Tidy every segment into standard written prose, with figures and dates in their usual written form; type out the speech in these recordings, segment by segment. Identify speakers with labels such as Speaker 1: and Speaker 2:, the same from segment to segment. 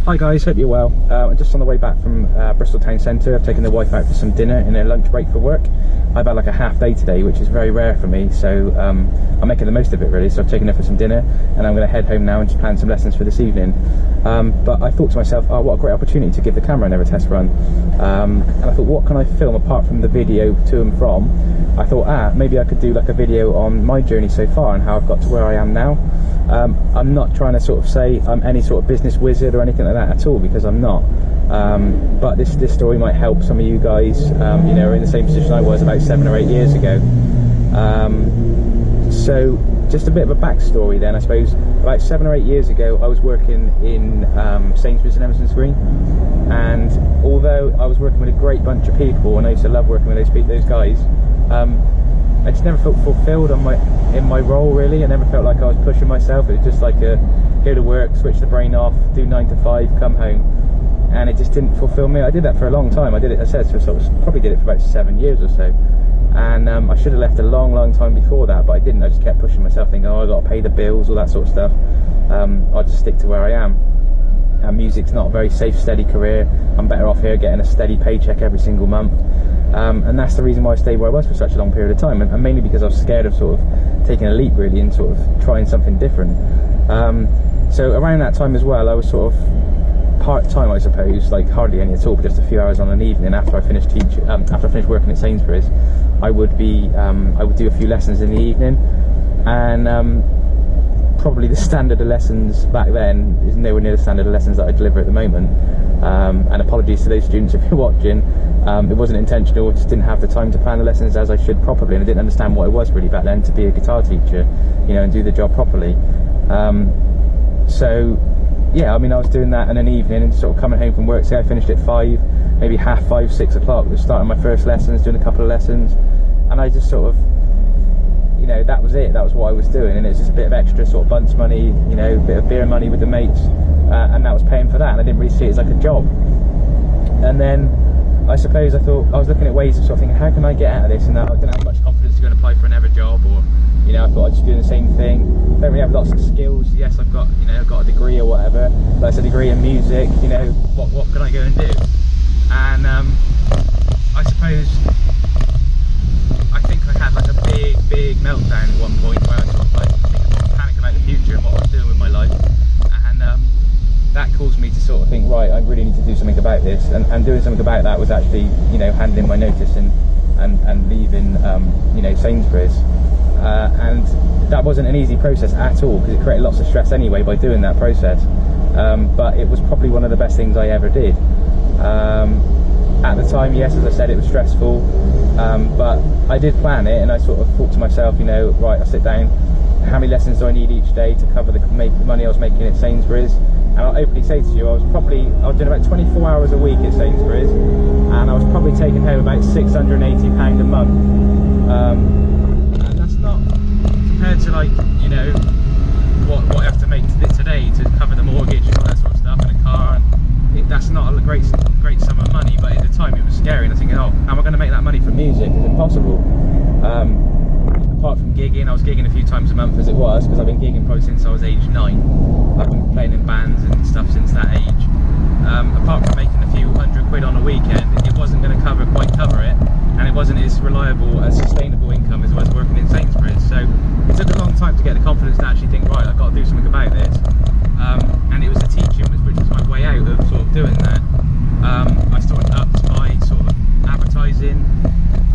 Speaker 1: Hi guys, hope you're well. I'm just on the way back from Bristol Town Centre. I've taken the wife out for some dinner in a lunch break for work. I've had like a half day today, which is very rare for me, so I'm making the most of it really. So I've taken her for some dinner and I'm going to head home now and just plan some lessons for this evening. But I thought to myself, oh, what a great opportunity to give the camera another test run. And I thought, what can I film apart from the video to and from? I thought, maybe I could do like a video on my journey so far and how I've got to where I am now. I'm not trying to sort of say I'm any sort of business wizard or anything like that at all, because I'm not. But this story might help some of you guys, you know, in the same position I was about 7 or 8 years ago. So just a bit of a backstory then, I suppose. About 7 or 8 years ago, I was working in Sainsbury's in Emerson's Green, and although I was working with a great bunch of people, and I used to love working with those guys, I just never felt fulfilled in my role really. I never felt like I was pushing myself. It was just like a go to work, switch the brain off, do 9 to 5, come home, and it just didn't fulfill me. I did that for a long time. I did it, I said, so probably did it for about 7 years or so, and I should have left a long time before that, but I didn't. I just kept pushing myself, thinking, oh, I got to pay the bills, all that sort of stuff. I'll just stick to where I am. Music's not a very safe, steady career. I'm better off here getting a steady paycheck every single month. And that's the reason why I stayed where I was for such a long period of time, and mainly because I was scared of sort of taking a leap really and sort of trying something different. So around that time as well, I was sort of part-time, I suppose, like hardly any at all, but just a few hours on an evening after I finished after I finished working at Sainsbury's. I would do a few lessons in the evening, and probably the standard of lessons back then is nowhere near the standard of lessons that I deliver at the moment. And apologies to those students if you're watching. It wasn't intentional. I just didn't have the time to plan the lessons as I should properly, and I didn't understand what it was really back then to be a guitar teacher, you know, and do the job properly. So yeah, I mean, I was doing that in an evening and sort of coming home from work. Say I finished at 5, maybe half 5, 6 o'clock. I was starting my first lessons, doing a couple of lessons, and I just sort of, you know, that was it. That was what I was doing, and it's just a bit of extra sort of bunch money, you know, a bit of beer money with the mates, and that was paying for that. And I didn't really see it as like a job. And then I suppose I thought, I was looking at ways of sort of thinking, how can I get out of this? And I didn't have much confidence to go and apply for another job, or, you know, I thought I'd just do the same thing. Don't really have lots of skills. Yes, I've got, you know, I've got a degree or whatever, but it's a degree in music. You know, what can I go and do? And I suppose I think I had like a big meltdown at one point where I sort of like panicked about the future and what I was doing with my life, and that caused me to sort of think, right, I really need to do something about this, and doing something about that was actually, you know, handing my notice and leaving, you know, Sainsbury's, and that wasn't an easy process at all, because it created lots of stress anyway by doing that process, but it was probably one of the best things I ever did. At the time, yes, as I said, it was stressful, but I did plan it, and I sort of thought to myself, you know, right, I'll sit down, how many lessons do I need each day to cover the money I was making at Sainsbury's? And I'll openly say to you, I was doing about 24 hours a week at Sainsbury's, and I was probably taking home about £680 a month, and that's not compared to, like, you know, what I have to make today to cover the mortgage and all that sort of stuff, and a car, and that's not a great sum of money, but at the time it was scary, and I was thinking, oh, how am I going to make that money from music? It's impossible. Apart from gigging, I was gigging a few times a month as it was, because I've been gigging probably since I was age 9. I've been playing in bands and stuff since that age. Apart from making a few £100 on a weekend, it wasn't going to quite cover it, and it wasn't as reliable, as sustainable income as I was working in Sainsbury's. So it took a long time to get the confidence to actually think, right, I've got to do something about this. And it was the teaching which was my way out of sort of doing that. I started up my sort of advertising.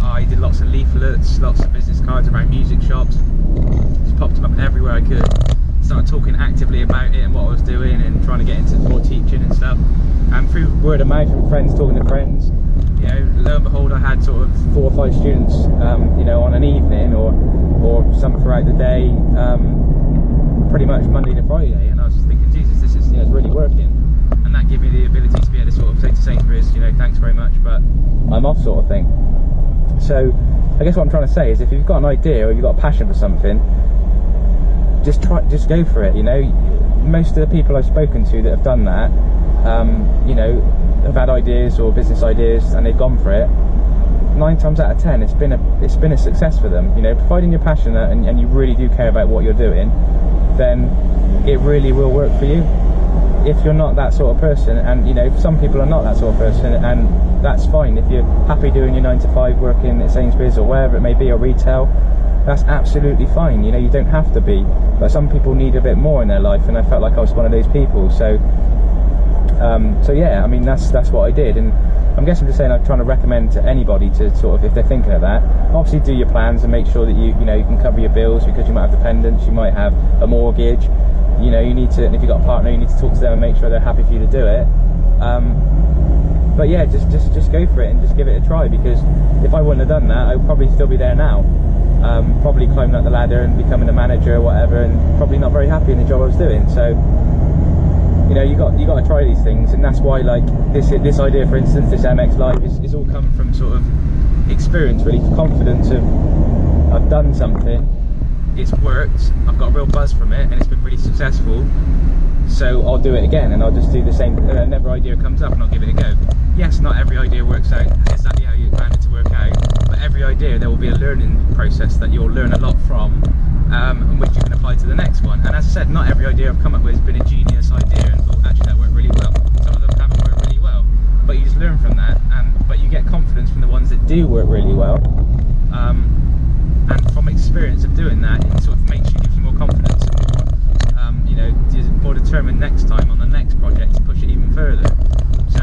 Speaker 1: I did lots of leaflets, lots of business cards around music shops, just popped them up everywhere I could. Started talking actively about it and what I was doing, and trying to get into more teaching and stuff. And through word of mouth from friends talking to friends, you know, lo and behold, I had sort of 4 or 5 students, you know, on an evening or some throughout the day, pretty much Monday to Friday. And I was just thinking, Jesus, this is, you know, it's really working. And that gave me the ability to be able to sort of say to Sainsbury's, you know, thanks very much, but I'm off, sort of thing. So I guess what I'm trying to say is, if you've got an idea or you've got a passion for something, just go for it. You know, most of the people I've spoken to that have done that, you know, have had ideas or business ideas and they've gone for it. 9 times out of 10, it's been a success for them. You know, providing you're passionate and you really do care about what you're doing, then it really will work for you. if you're not that sort of person, and you know, some people are not that sort of person, and that's fine. If you're happy doing your 9 to 5, working at Sainsbury's or wherever it may be, or retail, that's absolutely fine. You know, you don't have to be, but some people need a bit more in their life, and I felt like I was one of those people. So yeah, I mean, that's what I did, and I'm guessing just saying I'm trying to recommend to anybody to sort of, if they're thinking of that, obviously do your plans and make sure that you know you can cover your bills, because you might have dependents, you might have a mortgage. You know, you need to, and if you've got a partner, you need to talk to them and make sure they're happy for you to do it. But yeah, just go for it and just give it a try, because if I wouldn't have done that, I would probably still be there now. Probably climbing up the ladder and becoming a manager or whatever, and probably not very happy in the job I was doing. So, you know, you got to try these things, and that's why, like, this idea, for instance, this MX Live is all come from sort of experience, really, confidence of I've done something, it's worked, I've got a real buzz from it, and it's been really successful, so I'll do it again, and I'll just do the same. Another idea comes up and I'll give it a go. Yes, not every idea works out exactly how you planned it to work out, but every idea there will be a learning process that you'll learn a lot from, and which you can apply to the next one. And as I said, not every idea I've come up with has been a genius idea and thought, actually, that worked really well. Some of them haven't worked really well, but you just learn from that, but you get confidence from the ones that do work really well. And from experience of doing that, it sort of gives you more confidence and more, you know, more determined next time on the next project to push it even further. So,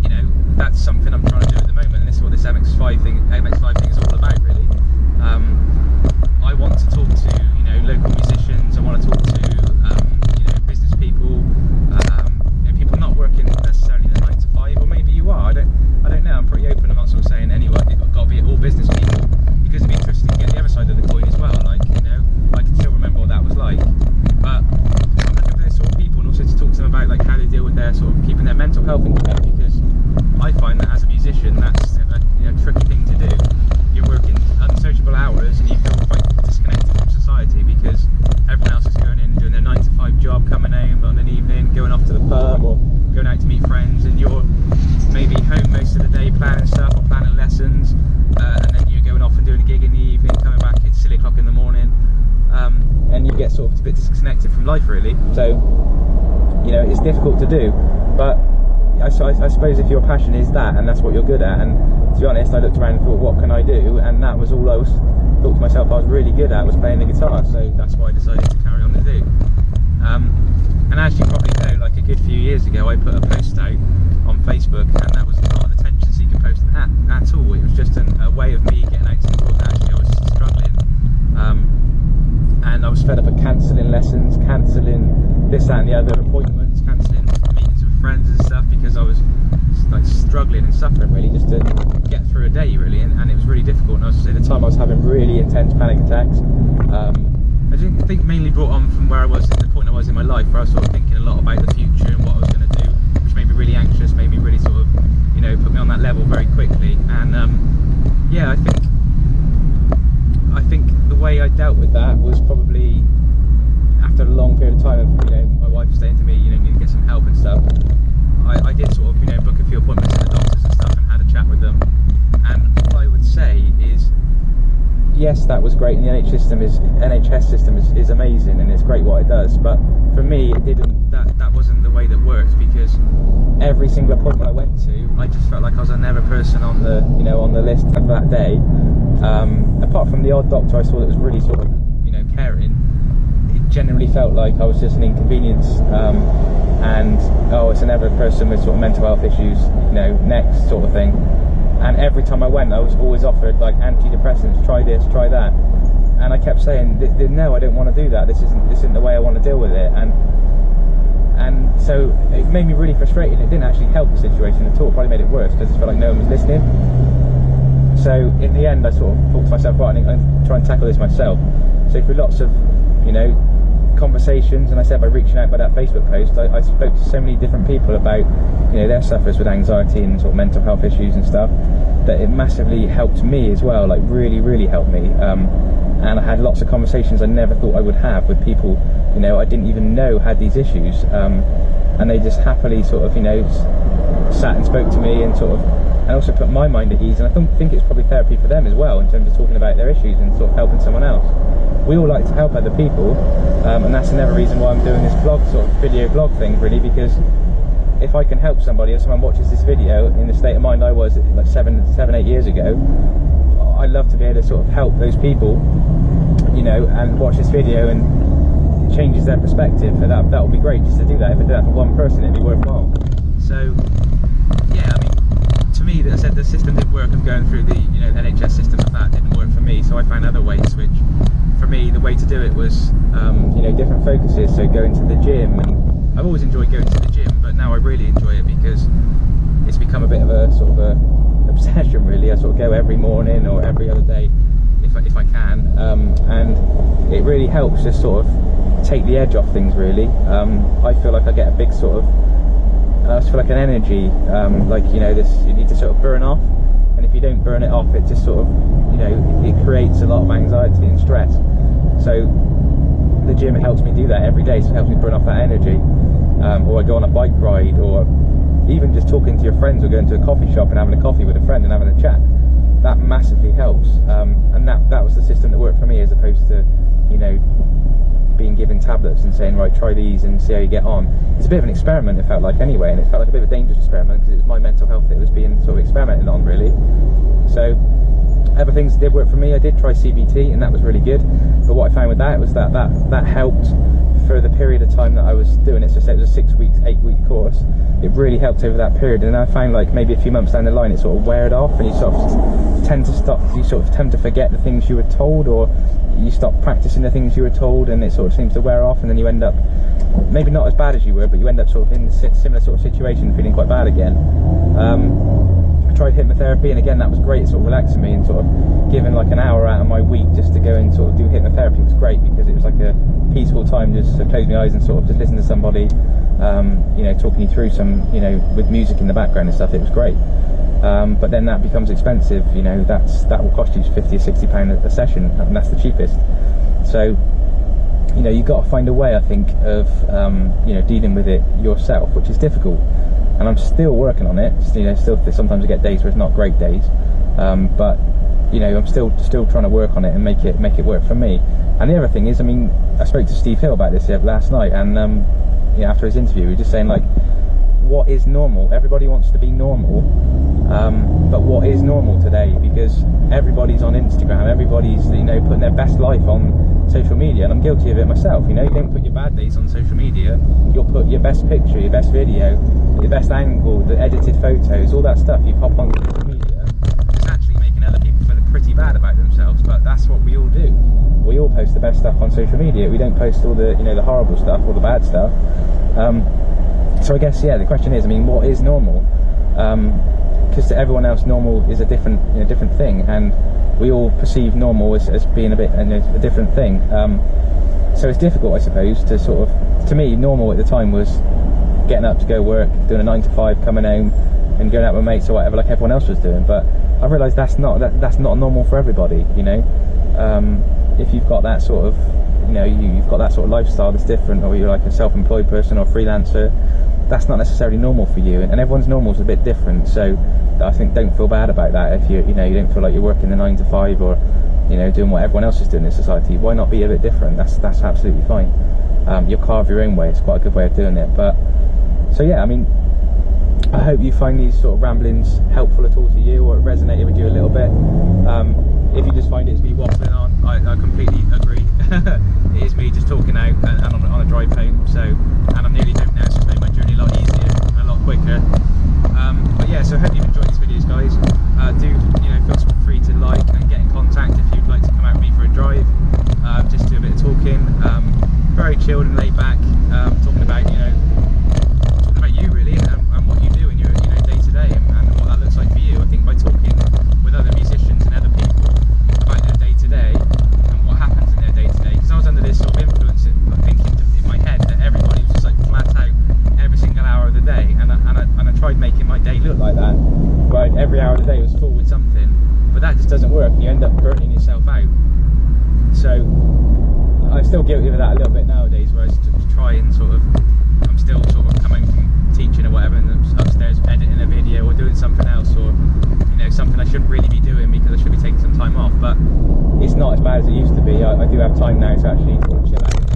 Speaker 1: you know, that's something I'm trying to do at the moment, and this is what this MX5 thing is all about, really. I want to talk to, you know, local musicians. I want to talk to, you know, business people, you know, people not working necessarily the 9 to 5, or maybe you are. I don't know. I'm pretty open. I'm not sort of saying anyone. It's got to be all business people, because it'd be interesting to get the other side of the coin as well. Like, you know, I can still remember what that was like, but I'm looking for this sort of people, and also to talk to them about like how they deal with their sort of keeping their mental health in check, because I find that as a musician, that's a, you know, tricky thing to do. You're working unsociable hours and you feel quite disconnected from society, because everyone else is going in and doing their 9 to 5 job, coming home on an evening, going off to the pub or going out to meet friends, and you're maybe home most of the day planning stuff or planning lessons, and then you're going off and doing a gig in the evening, coming back at silly o'clock in the morning, and you get sort of a bit disconnected from life, really. So, you know, it's difficult to do, but I suppose if your passion is that, and that's what you're good at, and to be honest, I looked around and thought, what can I do? And that was all I thought to myself I was really good at, was playing the guitar. So that's why I decided to carry on to do. And as you probably know, like a good few years ago, I put a post out on Facebook, and that was not an attention-seeking post at all. It was just a way of me getting out to the world. Actually, I was struggling, and I was fed up of cancelling lessons, cancelling this, that, and the other appointments, cancelling meetings with friends and stuff, because I was like struggling and suffering, really, just to get through a day, really, and it was really difficult. And I was, at the time, I was having really intense panic attacks. I think mainly brought on from where I was at the point I was in my life, where I was sort of thinking a lot about the future and what I was going to do, which made me really anxious, made me really sort of, you know, put me on that level very quickly. And yeah, I think the way I dealt with that was probably after a long period of time of, you know, my wife saying to me, you know, you need to get some help and stuff. I did sort of, you know, book a few appointments with the doctors and stuff and had a chat with them. And all I would say is, yes, that was great, and the NHS system is amazing, and it's great what it does. But for me, it didn't. That wasn't the way that worked, because every single appointment I went to, I just felt like I was another person on the, you know, on the list of that day. Apart from the odd doctor I saw that was really sort of, you know, caring, it generally felt like I was just an inconvenience. And it's another person with sort of mental health issues, you know, next sort of thing. And every time I went, I was always offered like antidepressants, try this, try that, and I kept saying, no, I don't want to do that. This isn't the way I want to deal with it. And so it made me really frustrated. It didn't actually help the situation at all. It probably made it worse, because I felt like no one was listening. So in the end, I sort of thought to myself, right, I'm going to try and tackle this myself. So through lots of, you know, conversations, and I said by reaching out by that Facebook post, I spoke to so many different people about, you know, their sufferers with anxiety and sort of mental health issues and stuff, that it massively helped me as well, like really helped me. And I had lots of conversations I never thought I would have with people, you know, I didn't even know had these issues, and they just happily sort of, you know, sat and spoke to me, and sort of, and also put my mind at ease. And I think it's probably therapy for them as well, in terms of talking about their issues and sort of helping someone else. we all like to help other people, and that's another reason why I'm doing this blog, sort of video blog thing, really, because if I can help somebody, or someone watches this video in the state of mind I was like 7-8 years ago, I love to be able to sort of help those people, you know, and watch this video and it changes their perspective. And that would be great just to do that. If I did that for one person, it'd be worthwhile. So yeah, I mean, to me, as I said, the system didn't work of going through the, you know, NHS system of that didn't work for me. So I found other ways, which for me, the way to do it was, you know, different focuses. So going to the gym, and I've always enjoyed going to the gym, but now I really enjoy it because it's become a bit of a sort of a obsession, really. I sort of go every morning or every other day if I can, and it really helps just sort of take the edge off things, really. I feel like I get a big sort of I just feel like an energy, like, you know, this, you need to sort of burn off, and if you don't burn it off, it just sort of, you know, it creates a lot of anxiety and stress. So the gym helps me do that every day, so it helps me burn off that energy. Or I go on a bike ride, or even just talking to your friends, or going to a coffee shop and having a coffee with a friend and having a chat. That massively helps, and that was the system that worked for me, as opposed to, you know, being given tablets and saying, right, try these and see how you get on. It's a bit of an experiment, it felt like, anyway, and it felt like a bit of a dangerous experiment because it was my mental health that was being sort of experimented on, really. So other things did work for me. I did try CBT, and that was really good, but what I found with that was that helped for the period of time that I was doing it. So say it was a 8-week course, it really helped over that period, and I found like maybe a few months down the line it sort of weared off, and you sort of tend to forget the things you were told, or you stop practicing the things you were told, and it sort of seems to wear off, and then you end up maybe not as bad as you were, but you end up sort of in a similar sort of situation, feeling quite bad again. I tried hypnotherapy, and again that was great, sort of relaxing me, and sort of giving like an hour out of my week just to go and sort of do hypnotherapy was great, because it was like a peaceful time, just to close my eyes and sort of just listen to somebody, you know, talking you through some, you know, with music in the background and stuff. It was great. But then that becomes expensive, you know, that will cost you £50 or £60 a session, and that's the cheapest. So, you know, you've got to find a way, I think, of, you know, dealing with it yourself, which is difficult. And I'm still working on it. You know, still sometimes I get days where it's not great days, but you know, I'm still trying to work on it and make it work for me. And the other thing is, I mean, I spoke to Steve Hill about this last night, and you know, after his interview, we were just saying, like, what is normal? Everybody wants to be normal, but what is normal today? Because everybody's on Instagram, everybody's, you know, putting their best life on social media, and I'm guilty of it myself. You know, you don't put your bad days on social media, you'll put your best picture, your best video, your best angle, the edited photos, all that stuff you pop on social media. It's actually making other people feel pretty bad about themselves, but that's what we all do. We all post the best stuff on social media. We don't post all the, you know, the horrible stuff or the bad stuff. So I guess, yeah, the question is, I mean, what is normal? Because to everyone else, normal is a different, you know, different thing, and we all perceive normal as being a bit a different thing. So it's difficult, I suppose, to sort of, to me, normal at the time was getting up to go work, doing a 9 to 5, coming home, and going out with mates or whatever, like everyone else was doing. But I realised that's not normal for everybody. You know, if you've got that sort of, you know, you've got that sort of lifestyle that's different, or you're like a self-employed person or freelancer, that's not necessarily normal for you, and everyone's normal is a bit different. So I think don't feel bad about that if you know, you don't feel like you're working the 9 to 5 or, you know, doing what everyone else is doing in society. Why not be a bit different? That's absolutely fine. You'll carve your own way. It's quite a good way of doing it. But so yeah, I mean, I hope you find these sort of ramblings helpful at all to you, or it resonated with you a little bit. If you just find it to be waffling on, I completely agree. It is me just talking out and on a drive home. So, and I'm nearly home now, so it's made my journey a lot easier and a lot quicker. But yeah, so I hope you've enjoyed these videos, guys. Do, you know, feel free to like and get in contact if you'd like to come out with me for a drive. Just do a bit of talking. Very chilled and laid back. Talking about, you know, you really, and what you do in your, you know, day to day, and what that looks like for you. I think by talking with other musicians and other people about their day to day and what happens in their day to day, because I was under this sort of influence of thinking in my head that everybody was just like flat out every single hour of the day, and I tried making my day look like that, where every hour of the day was full with something, but that just doesn't work, and you end up burning yourself out. So I'm still guilty of that a little bit nowadays, where I just try and sort of, I'm still sort of coming from teaching or whatever, and upstairs editing a video or doing something else, or, you know, something I shouldn't really be doing because I should be taking some time off, but it's not as bad as it used to be. I do have time now to actually sort of chill out.